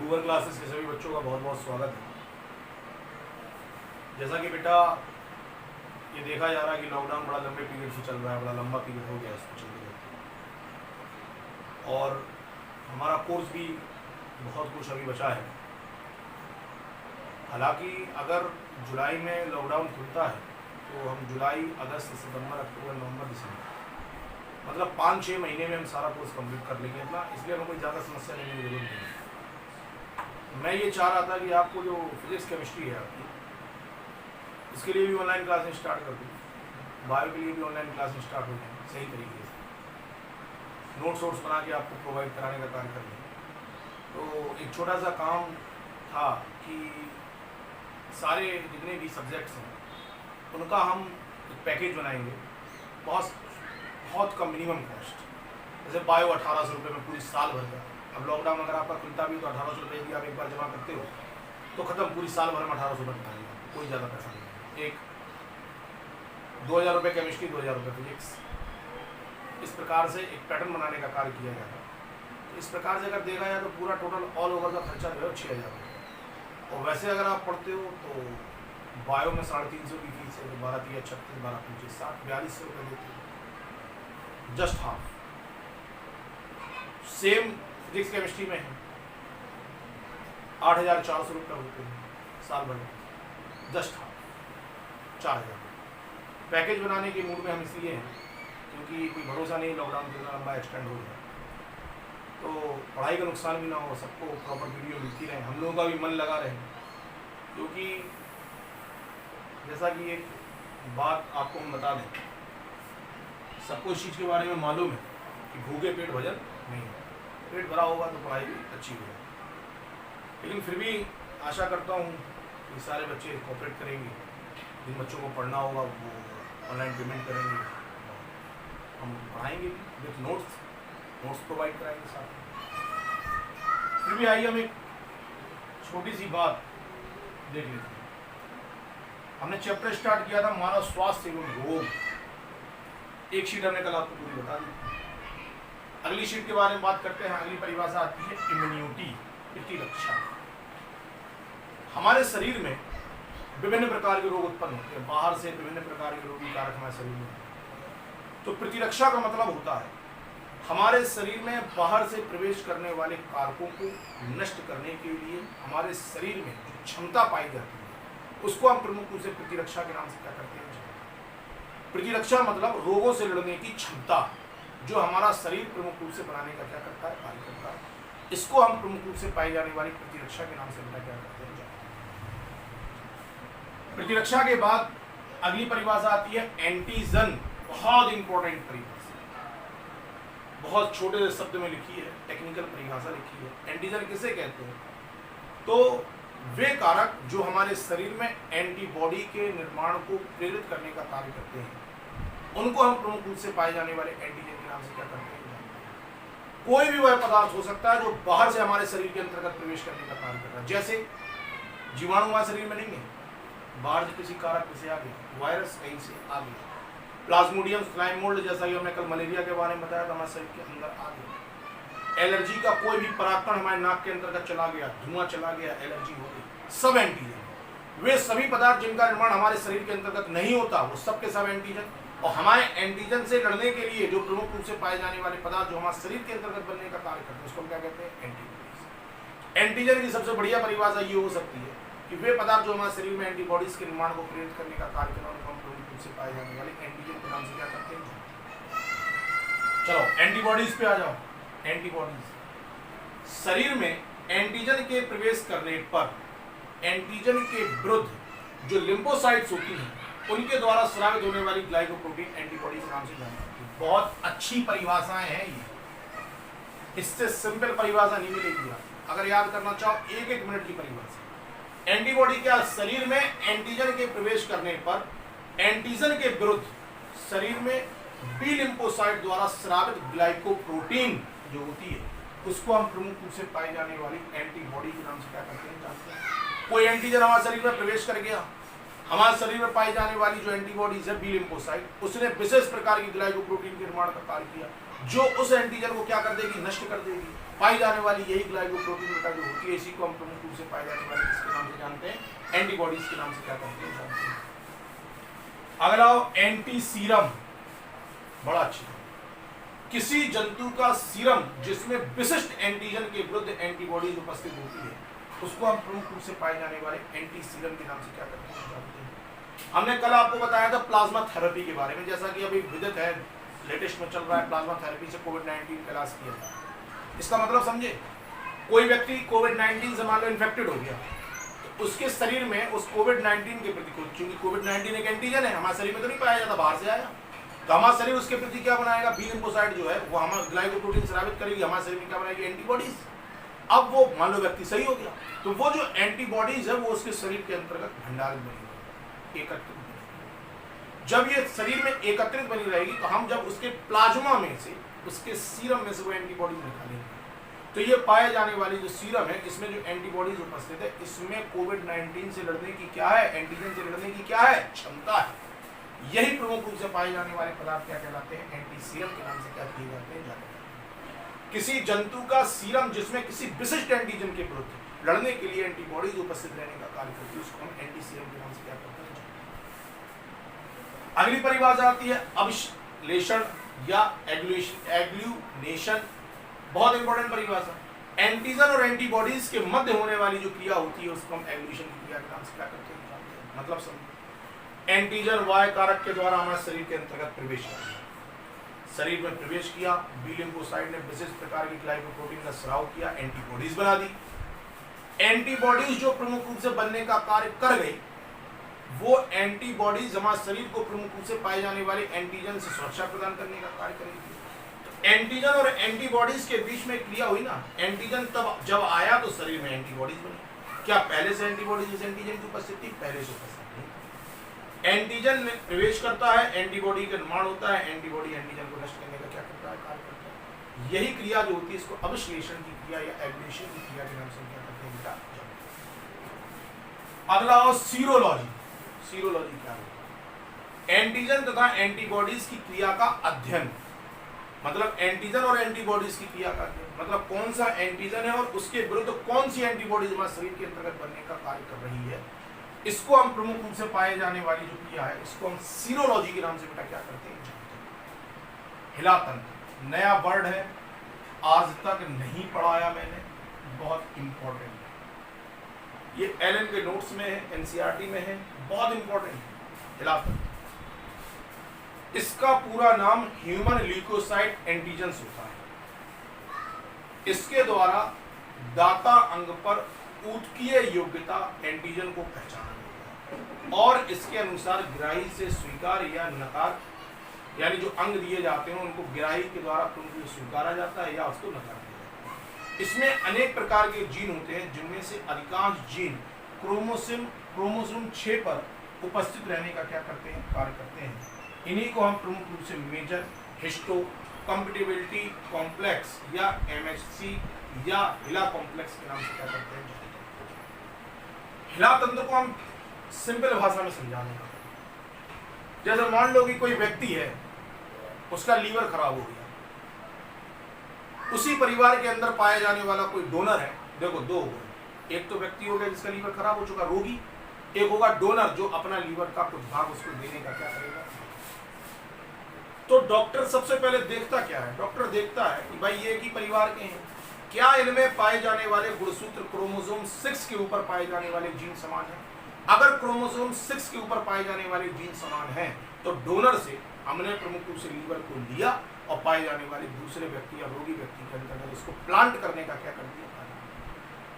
Google classes के सभी बच्चों का बहुत बहुत स्वागत है। जैसा कि बेटा ये देखा जा रहा है कि लॉकडाउन बड़ा लंबे पीरियड से चल रहा है, बड़ा लंबा पीरियड हो गया इसको चलते रहते, और हमारा कोर्स भी बहुत कुछ अभी बचा है। हालांकि अगर जुलाई में लॉकडाउन खुलता है तो हम जुलाई, अगस्त, सितंबर, अक्टूबर, नवंबर, दिसंबर मतलब 5-6 महीने में हम सारा कोर्स कंप्लीट कर लेंगे अपना, इसलिए हमें कोई ज़्यादा समस्या लेने की जरूरत नहीं है। मैं ये चाह रहा था कि आपको जो फिजिक्स केमिस्ट्री है आपकी, इसके लिए भी ऑनलाइन क्लासें स्टार्ट कर दूँ, बायो के लिए भी ऑनलाइन क्लासें स्टार्ट हो जाएँ सही तरीके से, नोट्स वोट्स बना के आपको प्रोवाइड कराने का कार्य कर लें। तो एक छोटा सा काम था कि सारे जितने भी सब्जेक्ट्स हैं उनका हम एक पैकेज बनाएंगे, बहुत कम मिनिमम कॉस्ट। जैसे बायो 1800 रुपये में पूरी साल भर का। अब लॉकडाउन अगर आपका खुलता भी तो 1800 रुपये यदि आप एक बार जमा करते हो तो खत्म, पूरी साल भर में 1800 रुपये बताएंगे, कोई ज़्यादा पैसा नहीं। एक 2000 रुपये केमिस्ट्री, 2000 रुपये फिजिक्स, इस प्रकार से एक पैटर्न बनाने का कार्य किया जाता है। तो इस प्रकार से अगर देखा जाए तो पूरा टोटल ऑल ओवर का खर्चा जो है 6000 रुपये। और वैसे अगर आप पढ़ते हो तो बायो में 350 की फीस है, तो 12 3 36, 12 25 60, 4200 रुपये देते हो, just half. Same physics chemistry में है 8400 रुपये होते हैं साल भर में, जस्ट हाफ 4000। पैकेज बनाने के मूड में हम इसलिए हैं क्योंकि कोई भरोसा नहीं लॉकडाउन कितना लंबा एक्सटेंड हो जाए, तो पढ़ाई का नुकसान भी ना हो, सबको प्रॉपर वीडियो मिलती रहे, हम लोगों का भी मन लगा रहे। क्योंकि जैसा कि एक बात आपको हम बता दें, सबको इस चीज़ के बारे में मालूम है कि भूखे पेट भजन नहीं है, पेट भरा होगा तो पढ़ाई भी अच्छी होगी। लेकिन फिर भी आशा करता हूँ कि सारे बच्चे कोऑपरेट करेंगे, जिन बच्चों को पढ़ना होगा वो ऑनलाइन पेमेंट करेंगे, हम पढ़ाएंगे भी विथ नोट्स प्रोवाइड कराएंगे साथ में। फिर भी आइए हम एक छोटी सी बात देख लेते हैं। हमने चैप्टर स्टार्ट किया था मानव स्वास्थ्य एवं रोग, एक शीट हमने कल आपको पूरी बता दी। अगली शीट के बारे में बात करते हैं। अगली परिभाषा आती है इम्यूनिटी, प्रतिरक्षा। हमारे शरीर में विभिन्न प्रकार के रोग उत्पन्न होते हैं, बाहर से विभिन्न प्रकार के रोगी कारक हमारे शरीर में। तो प्रतिरक्षा का मतलब होता है हमारे शरीर में बाहर से प्रवेश करने वाले कारकों को नष्ट करने के लिए हमारे शरीर में जो क्षमता पाई जाती है उसको हम प्रमुख रूप से प्रतिरक्षा के नाम से क्या करते हैं। प्रतिरक्षा मतलब रोगों से लड़ने की क्षमता, जो हमारा शरीर प्रमुख रूप से बनाने का क्या करता है, कार्य करता है। इसको हम प्रमुख रूप से पाई जाने वाली प्रतिरक्षा के नाम से क्या करते हैं। प्रतिरक्षा के बाद अगली परिभाषा आती है एंटीजन, बहुत इंपॉर्टेंट परिभाषा, बहुत छोटे शब्द में लिखी है, टेक्निकल परिभाषा लिखी है। एंटीजन किसे कहते हैं? तो वे कारक जो हमारे शरीर में एंटीबॉडी के निर्माण को प्रेरित करने का कार्य करते हैं, उनको हम प्रमुख रूप से पाए जाने वाले एंटीजन के नाम से क्या करते हैं। कोई भी वह पदार्थ हो सकता है जो बाहर से हमारे शरीर के अंतर्गत प्रवेश करने का कार्य करता है। जैसे जीवाणु हमारे शरीर में नहीं है, बाहर से किसी कारक से आ गया, वायरस कहीं से आ गया, प्लाज्मोडियम फ्लाई मोल्ड जैसा कि हमने कल मलेरिया के बारे में बताया था, हमारे शरीर के अंदर आ गया। एलर्जी का कोई भी परागकण हमारे नाक के अंतर्गत चला गया, धुआं चला गया, एलर्जी हो गई, सब एंटीजन। वे सभी पदार्थ जिनका निर्माण हमारे शरीर के अंतर्गत नहीं होता वो सब के सब एंटीजन। और हमारे एंटीजन से लड़ने के लिए जो प्रमुख रूप से पाए जाने वाले पदार्थ जो हमारे शरीर के अंतर्गत बनने का कार्य करते हैं उसको हम क्या कहते हैं, एंटीबॉडीज। एंटीजन की सबसे बढ़िया परिभाषा ये हो सकती है कि वे पदार्थ जो हमारे शरीर में एंटीबॉडीज के निर्माण को प्रेरित करने का कार्य करते हैं उनको हम प्रमुख रूप से पाए जाने वाले एंटीजन के नाम से क्या करते हैं। चलो एंटीबॉडीज पे आ जाओ। एंटीबॉडीज शरीर में एंटीजन के प्रवेश करने पर एंटीजन के विरुद्ध जो लिम्फोसाइट्स होती हैं उनके द्वारा स्रावित होने वाली ग्लाइकोप्रोटीन एंटीबॉडी के नाम से जानी जाती है। बहुत अच्छी परिभाषाएं हैं ये, इससे सिंपल परिभाषा नहीं मिलेगी। अगर याद करना चाहो 1-1 मिनट की परिभाषा। एंटीबॉडी क्या, शरीर में एंटीजन के प्रवेश करने पर एंटीजन के विरुद्ध शरीर में बी लिम्फोसाइट द्वारा स्रावित ग्लाइकोप्रोटीन जो होती है उसको हम प्रमुख रूप से पाई जाने वाली एंटीबॉडी के नाम से क्या करते हैं, जानते हैं। कोई एंटीजन हमारे शरीर में प्रवेश कर गया, हमारे शरीर में पाई जाने वाली जो एंटीबॉडीज है बी लिम्फोसाइट, उसने विशेष प्रकार की ग्लाइकोप्रोटीन के निर्माण का कार्य किया जो उस एंटीजन को क्या कर देगी, नष्ट कर देगी। पाई जाने वाली यही ग्लाइकोप्रोटीन बेटा जो होती है, इसी को हम प्रमुख रूप से पाई जाने वाली किसके नाम से जानते हैं, एंटीबॉडीज के नाम से क्या करते हैं, जानते हैं। अगला एंटी सीरम, बड़ा अच्छा। किसी जंतु का सीरम जिसमें विशिष्ट एंटीजन के विरुद्ध एंटीबॉडीज उपस्थित होती है उसको हम प्रमुख रूप से पाए जाने वाले एंटी सीरम के नाम से क्या करते हैं, जानते हैं। हमने कल आपको बताया था प्लाज्मा थेरेपी के बारे में, जैसा कि अभी विदित है, लेटेस्ट में चल रहा है, प्लाज्मा थेरेपी से कोविड-19 का इलाज किया था। इसका मतलब समझे, कोई व्यक्ति कोविड-19 से मान लो इन्फेक्टेड हो गया तो उसके शरीर में उस कोविड-19 के प्रति, क्योंकि कोविड-19 एक एंटीजन है, हमारे शरीर में तो नहीं पाया जाता, बाहर से आया, तो हमारा शरीर उसके प्रति क्या बनाएगा, बी लिम्फोसाइट जो है वो हमारा ग्लाइकोप्रोटीन स्रावित करेगी, हमारे शरीर में क्या बनाएगी, एंटीबॉडीज। अब वो मान लो व्यक्ति सही हो गया तो वो जो एंटीबॉडीज है वो उसके शरीर के अंतर्गत भंडारित बनी, एकत्रित। जब ये शरीर में एकत्रित बनी रहेगी तो हम जब उसके प्लाज्मा में से, उसके सीरम में से वो एंटीबॉडीज निकालेंगे तो ये पाए जाने वाली जो सीरम है इसमें जो एंटीबॉडीज उपस्थित है इसमें कोविड-19 से लड़ने की क्या है, एंटीजन से लड़ने की क्या है, क्षमता है। यही प्रमुख रूप से पाए जाने वाले पदार्थ क्या कहलाते हैं, एंटी सीरम के नाम से क्या किए जाते हैं, जाते हैं। किसी जंतु का सीरम जिसमें किसी विशिष्ट एंटीजन के विरुद्ध लड़ने के लिए एंटीबॉडीज उपस्थित रहने का कार्य करती है उसको हम एंटी सीरम के नाम से क्या करते हैं। अगली परिभाषा आती है अभिश्लेषण या एग्लूनेशन, बहुत इंपॉर्टेंट परिभाषा। एंटीजन और एंटीबॉडीज के मध्य होने वाली जो क्रिया होती है उसको हम एग्लूनेशन की क्रिया के नाम से क्या करते हैं, मतलब समझो। एंटीजन वाय कारक के द्वारा हमारे शरीर के अंतर्गत प्रवेश करता है, शरीर में प्रवेश किया, बी लिम्फोसाइट ने विशेष प्रकार की ग्लाइकोप्रोटीन का स्राव किया, एंटीबॉडीज बना दी। एंटीबॉडीज जो प्रमुख रूप से बनने का कार्य कर गई वो एंटीबॉडीज हमारे शरीर को प्रमुख रूप से पाए जाने वाले एंटीजन से सुरक्षा प्रदान करने का कार्य करेगी। तो एंटीजन और एंटीबॉडीज के बीच में क्रिया हुई ना, एंटीजन तब जब आया तो शरीर में एंटीबॉडीज बनी। क्या पहले से एंटीबॉडीज इस एंटीजन की उपस्थिति, पहले से उपस्थित नहीं। एंटीजन में प्रवेश करता है, एंटीबॉडी का निर्माण होता है, एंटीबॉडी एंटीजन को नष्ट करने का क्या करता है, कार्य करता है। यही क्रिया जो होती है इसको अभिश्लेषण की क्रिया या एग्लूनेशन की क्रिया के नाम से क्या करते हैं, बेटा। अगला हो सीरोलॉजी। सीरोलॉजी क्या है, एंटीजन तथा एंटीबॉडीज की क्रिया का अध्ययन, मतलब एंटीजन और एंटीबॉडीज की क्रिया का अध्ययन, मतलब कौन सा एंटीजन है और उसके विरुद्ध कौन सी एंटीबॉडीज हमारे शरीर के अंतर्गत बनने का कार्य कर रही है, इसको हम प्रमुख रूप से पाए जाने वाली जो क्रिया है इसको हम सीरोलॉजी के नाम से बेटा क्या करते हैं, हिलातंत्र। नया वर्ड है, आज तक नहीं पढ़ाया मैंने, बहुत इंपॉर्टेंट है ये, एलएन के नोट्स में है, एनसीईआरटी में है, बहुत इंपॉर्टेंट है। हिलातंत्र इसका पूरा नाम ह्यूमन ल्यूकोसाइट एंटीजेंस होता है। इसके द्वारा दाता अंग पर ऊतकीय योग्यता एंटीजन को पहचाना जाता है और इसके अनुसार गिराही से स्वीकार या नकार, यानी जो अंग दिए जाते हैं उनको गिराही के द्वारा स्वीकारा जाता है या उसको नकार दिया जाता है। इसमें अनेक प्रकार के जीन होते हैं जिनमें से अधिकांश जीन क्रोमोसोम 6 पर उपस्थित रहने का क्या करते हैं, कार्य करते हैं। इन्हीं को हम प्रमुख रूप से मेजर हिस्टो कंपैटिबिलिटी कॉम्प्लेक्स या एमएचसी या हिला कॉम्प्लेक्स के नाम से क्या करते हैं। हिला तंत्र को हम सिंपल भाषा में समझाने का, जैसे मान लो कि कोई व्यक्ति है, उसका लीवर खराब हो गया, उसी परिवार के अंदर पाया जाने वाला कोई डोनर है, देखो दो हो गए, एक तो व्यक्ति हो गया जिसका लीवर खराब हो चुका, रोगी, एक होगा डोनर जो अपना लीवर का कुछ भाग उसको देने का क्या करेगा। तो डॉक्टर सबसे पहले देखता क्या है, डॉक्टर देखता है कि भाई ये की परिवार के हैं, क्या इनमें पाए जाने वाले गुणसूत्र क्रोमोसोम 6 के ऊपर पाए जाने वाले जीन समान है। अगर क्रोमोसोम 6 के ऊपर पाए जाने वाले जीन समान हैं तो डोनर से हमने प्रमुख रूप से लीवर को लिया और पाए जाने वाले दूसरे व्यक्ति या रोगी व्यक्ति के अंदर उसको प्लांट करने का क्या कर दिया,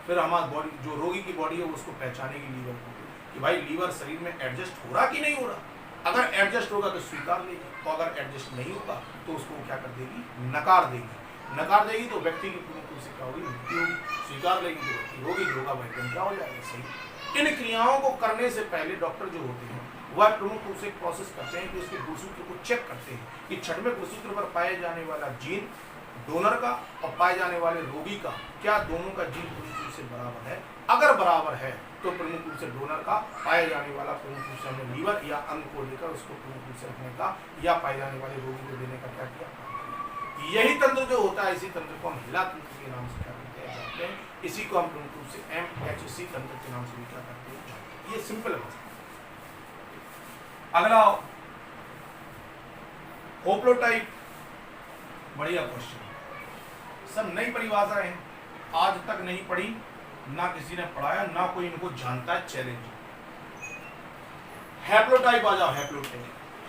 फिर हमारी बॉडी जो रोगी की बॉडी है उसको पहचानेगी लीवर को कि भाई लीवर शरीर में एडजस्ट हो रहा कि नहीं हो रहा। अगर एडजस्ट होगा तो स्वीकार लेगी, तो अगर एडजस्ट नहीं होगा तो उसको क्या कर देगी, नकार देगी। नकार देगी तो व्यक्ति की प्रमुख रूप से क्या होगी, मृत्यु होगी। स्वीकार लेगी तो व्यक्ति रोगी होगा, भाई क्या हो जाएगा, सही। इन क्रियाओं को करने से पहले डॉक्टर जो होते हैं वह प्रमुख रूप से प्रोसेस करते हैं कि उसके गुणसूत्र को चेक करते हैं कि 6वें गुणसूत्र पर पाए जाने वाला जीन डोनर का और पाए जाने वाले रोगी का क्या दोनों का जीन पूरी रूप से बराबर है। अगर बराबर है तो प्रमुख रूप से डोनर का पाए जाने वाला प्रमुख रूप से हमने लीवर या अंग को लेकर उसको प्रमुख रूप से रखने का या पाए जाने वाले रोगी को देने का क्या किया। यही तंत्र जो होता है, इसी तंत्र को हम हिला तंत्र के नाम से क्या करते हैं, इसी को हम प्रमुख रूप से MHC तंत्र के नाम से भी क्या करते हैं। ये सिंपल है। अगला होप्लोटाइप, बढ़िया क्वेश्चन, सब नई परिभाषा है, आज तक नहीं पढ़ी, ना किसी ने पढ़ाया, ना कोई इनको जानता है, चैलेंज। हैप्लोटाइप आ जाओ।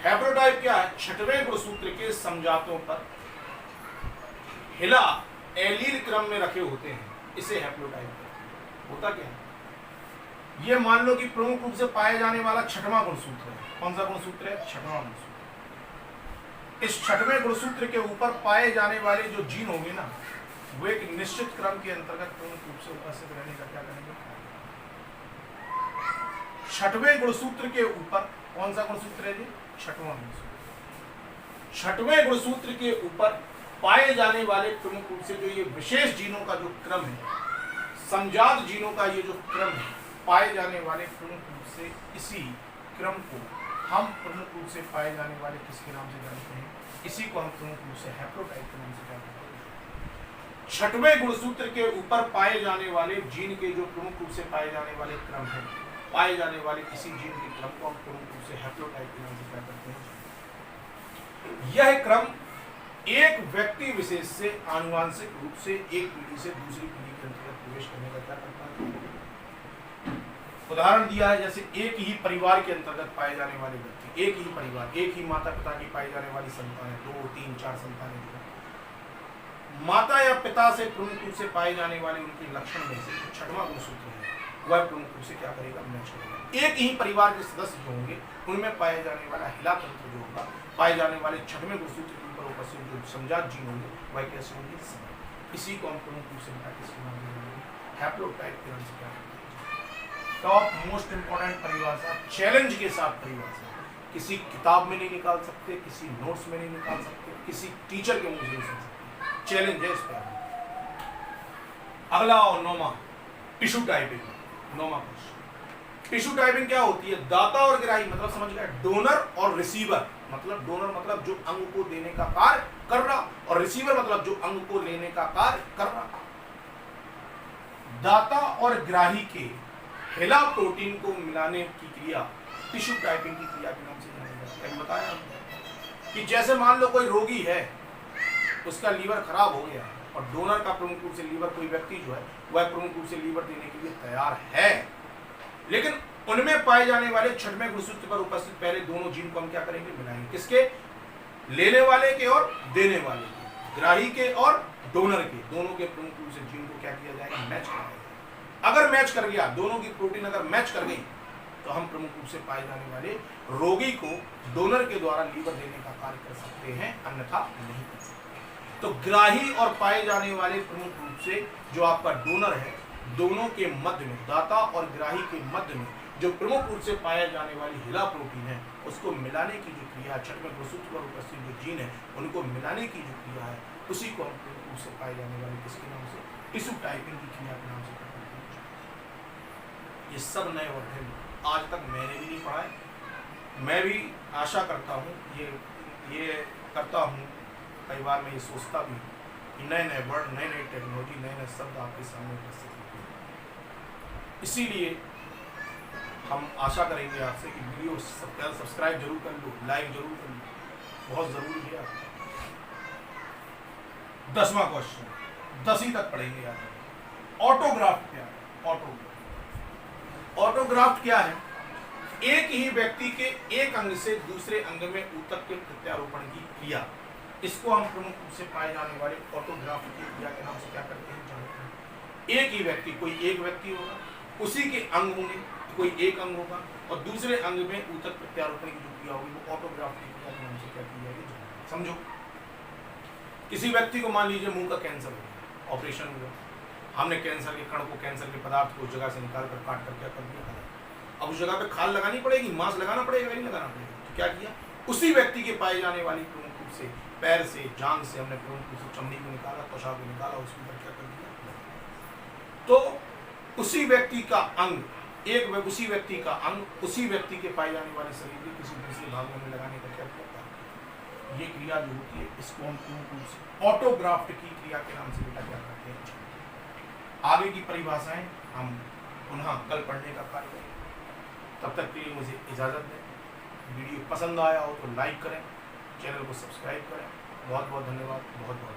हैप्लोटाइप क्या है, छठवें गुणसूत्र के समजातों पर हिला एलील क्रम में रखे होते हैं, इसे हैप्लोटाइप होता क्या है। ये मान लो कि प्रमुख रूप से पाए जाने वाला छठवां गुणसूत्र है। कौन सा गुणसूत्र है, छठवां गुणसूत्र। इस छठवें गुणसूत्र के ऊपर पाए जाने वाले जो जीन होंगे ना, वो एक निश्चित क्रम के अंतर्गत प्रमुख रूप से उपस्थित रहने का क्या करेंगे। छठवें गुणसूत्र के ऊपर, कौन सा गुणसूत्र है जी, छठवां गुणसूत्र। छठवें गुणसूत्र के ऊपर पाए जाने वाले प्रमुख रूप से जो ये विशेष जीनों का जो क्रम है, समजात जीनों का ये जो क्रम है, पाए जाने वाले प्रमुख रूप से इसी क्रम को हम प्रमुख रूप से पाए जाने वाले किसके नाम से जानते हैं, इसी को हम प्रमुख रूप से हैप्लोटाइप के नाम से जानते हैं। छठवें गुणसूत्र के ऊपर पाए जाने वाले जीन के जो प्रमुख रूप से पाए जाने वाले क्रम है, पाए जाने वाले किसी जीन के क्रम को हम प्रमुख रूप से हैप्लोटाइप के नाम से क्या करते हैं। यह क्रम एक व्यक्ति विशेष से आनुवांशिक रूप से एक पीढ़ी से दूसरी पीढ़ी के अंतर्गत प्रवेश करने का क्या करता है। उदाहरण दिया है, जैसे एक ही परिवार के अंतर्गत पाए जाने वाले व्यक्ति, एक ही परिवार, एक ही माता पिता की पाई जाने वाली संतानें, 2, 3, 4 संतानें, माता या पिता से प्रमुख रूप से पाए जाने वाले उनके लक्षण में से छठवां गुणसूत्र है, वह प्रमुख रूप से क्या करेगा, मैच करेगा। एक ही परिवार के सदस्य जो होंगे उनमें पाए जाने वाला हिला तंत्र जो होगा, पाए जाने वाले छठवें गुणसूत्र के ऊपर उपस्थित जो समजात जीन होंगे वह कैसे होंगे, इसी को हम प्रमुख रूप से हैप्लोटाइप के नाम से क्या करते हैं। टॉप मोस्ट इंपॉर्टेंट परिभाषा, चैलेंज के साथ परिभाषा, किसी किताब में नहीं निकाल सकते, किसी नोट्स में नहीं निकाल सकते, किसी टीचर के मुंह से नहीं सुन सकते, चैलेंज है इस पर। अगला और नौमा, टिश्यू टाइपिंग। नौमा क्वेश्चन, टिश्यू टाइपिंग क्या होती है, दाता और ग्राही, मतलब समझ गए, डोनर और रिसीवर, मतलब डोनर मतलब जो अंग को देने का कार्य कर रहा, और रिसीवर मतलब जो अंग को लेने का कार्य कर रहा। दाता और ग्राही के हिला प्रोटीन को मिलाने की क्रिया टिश्यू टाइपिंग की क्रिया के नाम से जानी जाती है। बताया कि जैसे मान लो कोई रोगी है, उसका लीवर खराब हो गया और डोनर का प्रमुख रूप से लीवर, कोई व्यक्ति जो है वह प्रमुख रूप से लीवर देने के लिए तैयार है, लेकिन उनमें पाए जाने वाले छठवें गुणसूत्र पर उपस्थित पहले दोनों जीन को हम क्या करेंगे, मिलाएंगे। किसके, लेने वाले के और देने वाले के, ग्राही के और डोनर के, दोनों के प्रमुख रूप से जीन को क्या किया जाएगा, मैच किया जाएगा। अगर मैच कर गया, दोनों की प्रोटीन अगर मैच कर गई, तो हम प्रमुख रूप से पाए जाने वाले रोगी को डोनर के द्वारा लीवर देने का कार्य कर सकते हैं, अन्यथा नहीं कर सकते। तो ग्राही और पाए जाने वाले प्रमुख रूप से जो आपका डोनर है, दोनों के मध्य में, दाता और ग्राही के मध्य में जो प्रमुख रूप से पाया जाने वाली हिला प्रोटीन है, उसको मिलाने की जो क्रिया, छठवें गुणसूत्र पर उपस्थित जो जीन है उनको मिलाने की जो क्रिया है, उसी को हम प्रमुख रूप से पाए जाने वाले किसके नाम से, टिश्यू टाइपिंग की क्रिया के नाम से करते हैं। ये सब नए वर्ड हैं, आज तक मैंने भी नहीं पढ़ा है। मैं भी आशा करता हूँ, ये करता हूँ, कई बार मैं ये सोचता भी कि नए नए वर्ड, नई नई टेक्नोलॉजी, नए नए शब्द आपके सामने उपस्थित होते हैं। इसीलिए हम आशा करेंगे आपसे कि वीडियो सब्सक्राइब जरूर कर लो, लाइक जरूर कर लो, बहुत ज़रूरी है। 10वां क्वेश्चन, 10वीं तक पढ़ेंगे यार। ऑटोग्राफ्ट क्या है, ऑटोग्राफ्ट क्या है, एक ही व्यक्ति के एक अंग से दूसरे अंग में ऊतक के प्रत्यारोपण की क्रिया, इसको हम प्रमुख रूप से पाए जाने वाले ऑटोग्राफ्ट की क्रिया के नाम से क्या करते हैं, जानते हैं। एक ही व्यक्ति, कोई एक व्यक्ति होगा, उसी के अंग होंगे, कोई एक अंग होगा और दूसरे अंग में ऊतक प्रत्यारोपण की जो क्रिया होगी वो ऑटोग्राफ्ट की क्रिया के नाम से क्या की जाएगी, समझो। किसी व्यक्ति को मान लीजिए मुंह का कैंसर हो गया, ऑपरेशन हुआ, हमने कैंसर के कण को, कैंसर के पदार्थ को उस जगह से निकाल कर काट कर क्या कर दिया, अब उस जगह पे खाल लगानी पड़ेगी, मांस लगाना पड़ेगा, नहीं लगाना पड़ेगा, तो क्या किया, उसी व्यक्ति के पाए जाने वाली प्रमुख रूप से पैर से, जांग से हमने प्रमुख रूप से चमड़ी को निकाला, त्वचा को निकाला, उसके ऊपर क्या कर दिया, तो उसी व्यक्ति का अंग उसी व्यक्ति का अंग उसी व्यक्ति के पाए जाने वाले शरीर के किसी दूसरे भाग में लगाने का क्या होता है। ये क्रिया जो होती है इसको हम पूर्ण रूप से ऑटोग्राफ्ट की क्रिया के नाम से बेटा क्या करते हैं। आगे की परिभाषाएं हम पुनः कल पढ़ने का कार्य करें। तब तक के लिए मुझे इजाजत दें। वीडियो पसंद आया हो तो लाइक करें, चैनल को सब्सक्राइब करें। बहुत बहुत धन्यवाद, बहुत बहुत